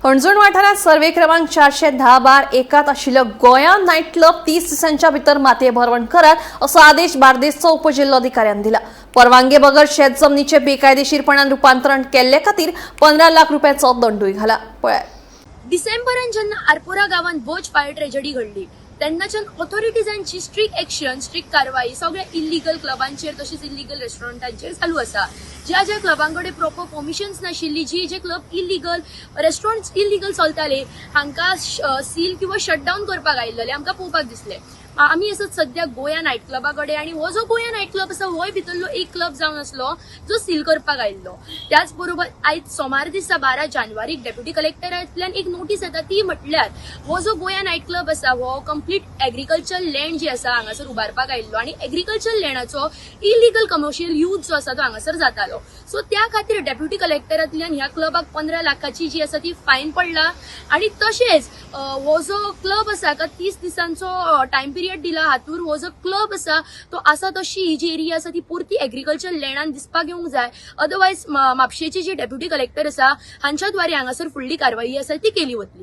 हणजूण वाठारात सर्वे क्रमांक 410 एकात आशिल्लो गोंयांत नायट क्लब 30 दिसांच्या भितर मातये भरवण करात असो आदेश बार्देसचो उपजिल्लोधिकाऱ्यान दिला। परवानगी बगर शेत जमनीचे बेकायदेशीरपणान रूपांतरण केल्ले खातीर 15 लाख रुपयाचो दंडूय घाला। डिसेंबरान जेन्ना आरपोरा गावात बोज फायर ट्रेजेडी घडली तेन्नाच्यान ऑथॉरिटीजांची स्ट्रिक्ट एक्शन स्ट्रिक्ट कारवाई सगळ्या इल्लीगल क्लबांचेर तशेंच इल्लीगल रेस्टॉरंटांचेर चालू आसा। ज्या क्लबांकडे प्रॉपर परमिशन्स नाशिल्ली जे क्लब इल्लीगल रेस्टॉरंट्स इल्लीगल चलताले हांकां सील किंवा शटडाऊन करपाक आयिल्ले आमकां पळोवपाक दिसले। आमी असोच सद्या गोया नायट क्लबा कडेन आनी हो जो गोया नायट क्लब आसा होय भितरलो एक क्लब जावन आसलो जो सील करपाक आयिल्लो। त्याच बरोबर आयज सोमार दिसा 12 जानेवारीक डेप्युटी कलेक्टरांतल्यान एक नोटीस येता ती म्हटल्यार हो जो गोया नायट क्लब आसा हो कंप्लीट एग्रीकल्चर लँड जी आसा हांगासर उबारपाक आयिल्लो आनी एग्रीकल्चर लँडाचो इल्लीगल कमर्शियल यूज जो आसा तो हांगासर जातालो। सो त्या खातीर डेप्युटी कलेक्टरांतल्यान ह्या क्लबाक 15 लाखाची जी आसा ती फायन पडला आनी तशेंच हो जो क्लब आसा 30 दिसांचो टायम पिरियड दिला। हातूर हो जो क्लब आसा तशी ही जी एरिया आसा ती पुर्ती एग्रीकल्चर लँडान दिसपाक येवंक जाय। अदरवायज म्हापशेचे जे डेप्युटी कलेक्टर आसा हांच्या द्वारे हांगासर फुडली कारवाई आसा ती केली वतली।